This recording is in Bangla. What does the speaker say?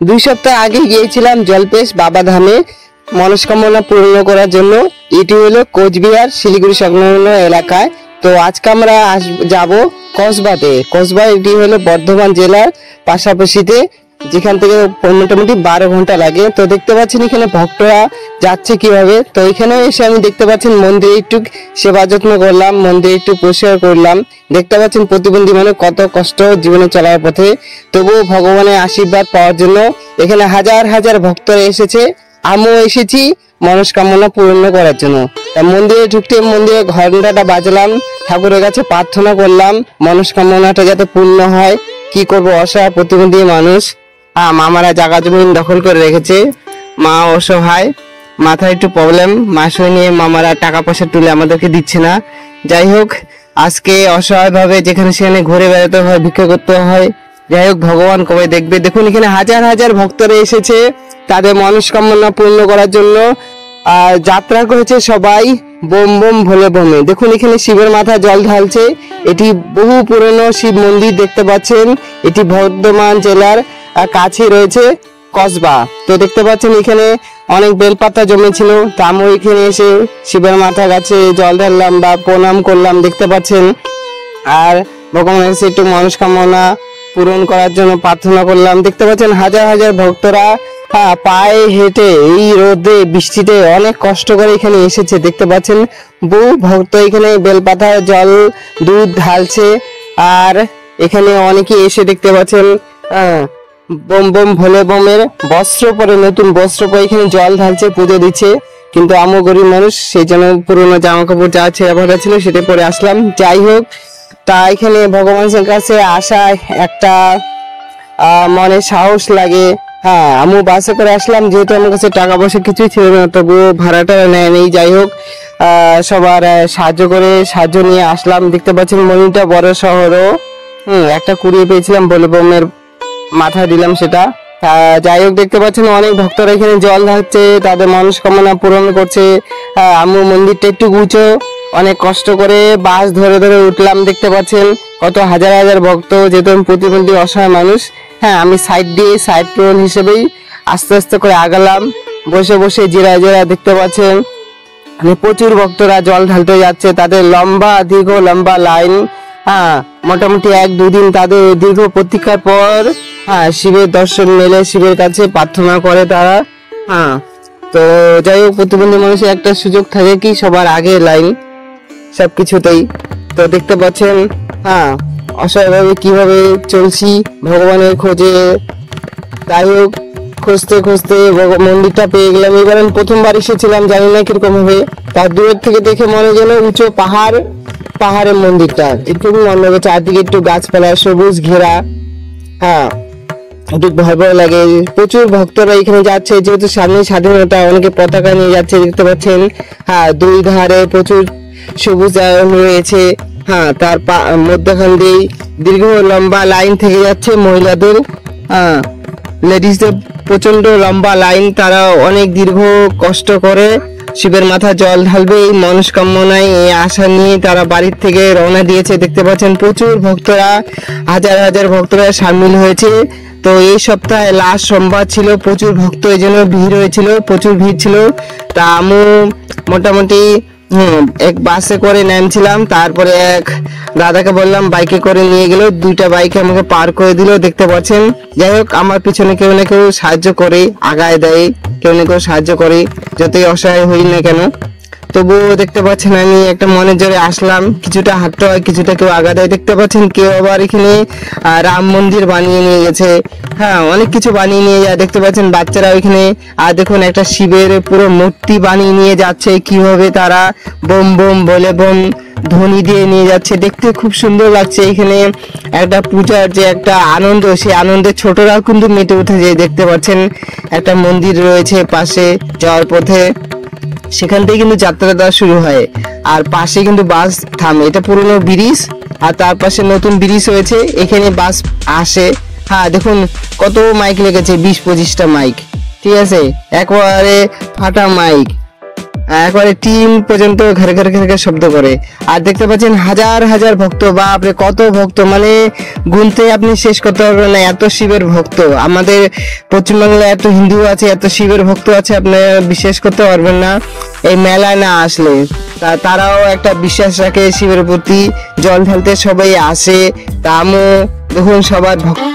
2 সপ্তাহ আগে গিয়েছিলাম জলপেশ বাবা ধামে মনস্কামনা পূর্ণ করার জন্য। এটি হলো কোচবিহার শিলিগুড়ি সংলগ্ন এলাকায়। তো আজকে আমরা যাব কসবাতে। কসবা এটি হলো বর্ধমান জেলার পাশাপাশিতে, যেখান থেকে মোটামুটি 12 ঘন্টা লাগে। তো দেখতে পাচ্ছেন এখানে ভক্তরা যাচ্ছে কিভাবে। তো এখানে এসে আমি দেখতে পাচ্ছেন মন্দিরে একটু সেবা যত্ন করলাম, মন্দিরে একটু পরিষ্কার করলাম। দেখতে পাচ্ছেন প্রতিবন্ধী মানে কত কষ্ট জীবনে চলার পথে, তবুও ভগবানের আশীর্বাদ পাওয়ার জন্য এখানে হাজার হাজার ভক্তরা এসেছে। আমিও এসেছি মনস্কামনা পূর্ণ করার জন্য। মন্দিরে ঢুকতে মন্দিরে ঘন্টাটা বাজলাম, ঠাকুরের কাছে প্রার্থনা করলাম মনস্কামনাটা যাতে পূর্ণ হয়। কি করবো, অসহায় প্রতিবন্ধী মানুষ, মামারা জায়গা জমি দখল করে রেখেছে। মা অসহায়, মাথায় একটু প্রবলেম, মাসই নিয়ে মামারা টাকা পয়সা তুলে আমাদেরকে দিচ্ছে না। যাই হোক, আজকে অসহায় ভাবে যেখানে সেখানে ঘুরে বেড়াতে হয়, ভিক্ষা করতে হয়। যাই হোক, ভগবান কবে দেখবে। দেখুন এখানে হাজার হাজার ভক্তরা এসেছে তাদের মনস্কামনা পূর্ণ করার জন্য। যাত্রা করেছে সবাই বোম বোম ভোলে বোমে। দেখুন এখানে শিবের মাথা জল ঢালছে। এটি বহু পুরনো শিব মন্দির দেখতে পাচ্ছেন। এটি বর্ধমান জেলার কাছে রয়েছে কসবা। তো দেখতে পাচ্ছেন এখানে অনেক বেলপাতা জমেছিল। তা আমি এখানে এসে শিবের মাথা কাছে জল ঢাললাম বা প্রণাম করলাম, দেখতে পাচ্ছেন। আর ভগবানের কাছে একটু মনস্কামনা পূরণ করার জন্য প্রার্থনা করলাম। দেখতে পাচ্ছেন হাজার হাজার ভক্তরা পায়ে হেঁটে এই রোদে বৃষ্টিতে অনেক কষ্ট করে এখানে এসেছে। দেখতে পাচ্ছেন বহু ভক্ত এখানে বেলপাতা জল দুধ ঢালছে। আর এখানে অনেকে এসে দেখতে পাচ্ছেন বোম বোম ভোলে বোমের বস্ত্র পরে, নতুন বস্ত্র পরে এখানে জল ঢালছে, পুজো দিচ্ছে। কিন্তু আমি গরিব মানুষ, সেই জন্য পুরোনো জামা কাপড় যা ছেঁড়া ভাড়া ছিল সেটা পরে আসলাম। যাই হোক, তা এখানে ভগবানের কাছে আসায় একটা মনে সাহস লাগে। আমি বাসে করে আসলাম, যেহেতু আমার কাছে টাকা পয়সা কিছুই ছিল না, তবুও ভাড়াটা নেয়নি। যাই হোক, সবার সাহায্য নিয়ে আসলাম। দেখতে পাচ্ছেন মনিটা বড় শহরও একটা কুড়িয়ে পেয়েছিলাম, বলে বোমের মাথা দিলাম সেটা। যাই হোক, দেখতে পাচ্ছেন অনেক ভক্তরা এখানে জল ঢালছে, তাদের মনস্কামনা পূরণ করছে। আমি মন্দিরটা একটু উঁচু, অনেক কষ্ট করে বাস ধরে ধরে উঠলাম। দেখতে পাচ্ছেন কত হাজার হাজার ভক্ত, যেহেতু আমি প্রতিবন্ধী অসহায় মানুষ। আমি সাইড পূরণ হিসেবেই আস্তে আস্তে করে আগালাম, বসে বসে জিরা দেখতে পাচ্ছেন প্রচুর ভক্তরা জল ঢালতে যাচ্ছে। তাদের দীর্ঘ লম্বা লাইন। মোটামুটি 1-2 দিন তাদের দীর্ঘ প্রতীক্ষার পর শিবের দর্শন মেলে, শিবের কাছে প্রার্থনা করে তারা। তো যাই হোক, প্রতিবন্ধী মানুষের একটা সুযোগ থাকে কি সবার আগে লাইন সবকিছুতেই। তো দেখতে পাচ্ছেন অসহায়ভাবে কিভাবে চলছি ভগবানের খোঁজে। যাই হোক, খুঁজতে খুঁজতে মন্দিরটা পেয়ে গেলাম। এবার আমি প্রথমবার এসেছিলাম, জানি না কিরকম হবে। তার দূরের থেকে দেখে মনে যেন উঁচু পাহাড়ের মন্দিরটা একটু মনে হবে, চারদিকে একটু গাছপালা সবুজ ঘেরা। একটু ভয় ভয় লাগে। প্রচুর ভক্তরা এখানে যাচ্ছে, যেহেতু সামনে স্বাধীনতা, অনেকে পতাকা নিয়ে যাচ্ছে। দেখতে পাচ্ছেন দুই ধারে প্রচুর সবুজ রয়েছে। তার মধ্যখান দিয়ে দীর্ঘ লম্বা লাইন থেকে যাচ্ছে মহিলাদের, লেডিসদের প্রচন্ড লম্বা লাইন। তারা অনেক দীর্ঘ কষ্ট করে শিবের মাথা জল ঢালবে এই মনস্কামনায়, এই আশা নিয়ে তারা বাড়ির থেকে রওনা দিয়েছে। দেখতে পাচ্ছেন প্রচুর ভক্তরা, হাজার হাজার ভক্তরা সামিল হয়েছে। তো এই সপ্তাহে লাস্ট সোমবার ছিল, প্রচুর ভক্ত, এই জন্য ভিড় হয়েছিল, প্রচুর ভিড় ছিল। তা আমি মোটামুটি এক বাসে করে নামছিলাম, তারপরে এক দাদাকে বললাম বাইকে করে নিয়ে গেল, 2টা বাইকে আমাকে পার করে দিল। দেখতে পাচ্ছেন। যাই হোক, আমার পিছনে কেউ না কেউ সাহায্য করে, আগায় দেয়, কেউ না কেউ সাহায্য করে, যতই অসহায় হই না কেন। তবুও দেখতে পাচ্ছেন আমি একটা মনের জোরে আসলাম। কিছুটা হাঁটতে হয়, কিছুটা কেউ আগা দেয়। দেখতে পাচ্ছেন কেউ আবার এখানে রাম মন্দির বানিয়ে নিয়ে গেছে। অনেক কিছু বানিয়ে নিয়ে যায়। দেখতে পাচ্ছেন বাচ্চারা ওইখানে, আর দেখুন একটা শিবের পুরো মূর্তি বানিয়ে নিয়ে যাচ্ছে। কিভাবে তারা বোম বোম বলে বোম ধ্বনি দিয়ে নিয়ে যাচ্ছে, দেখতে খুব সুন্দর লাগছে। এখানে একটা পূজার যে একটা আনন্দ, সেই আনন্দে ছোটরাও কিন্তু মেতে উঠেছে। দেখতে পাচ্ছেন একটা মন্দির রয়েছে পাশে যাওয়ার পথে, সেখান থেকে কিন্তু যাত্রাটা শুরু হয়। আর পাশে কিন্তু বাস থামে, এটা পুরনো ব্রিজ। আর তার পাশে নতুন ব্রিজ হয়েছে, এখানে বাস আসে। দেখুন কত মাইক লেগেছে, 20-25টা মাইক, ঠিক আছে, একবারে ফাটা মাইক। একবারে টিম পর্যন্ত ঘরে ঘরে ঘরে ঘরে শব্দ করে। আর দেখতে পাচ্ছেন হাজার হাজার ভক্ত, বাপরে কত ভক্ত, মানে গুনতে আপনি শেষ করতে পারবেন না, এত শিবের ভক্ত। আমাদের পশ্চিমবাংলায় এত হিন্দু আছে, এত শিবের ভক্ত আছে, আপনি বিশ্বাস করতে পারবেন না এই মেলায় না আসলে। তারাও একটা বিশ্বাস রাখে শিবের প্রতি, জল ঢালতে সবাই আসে। তা আমিও দেখুন সবার ভক্ত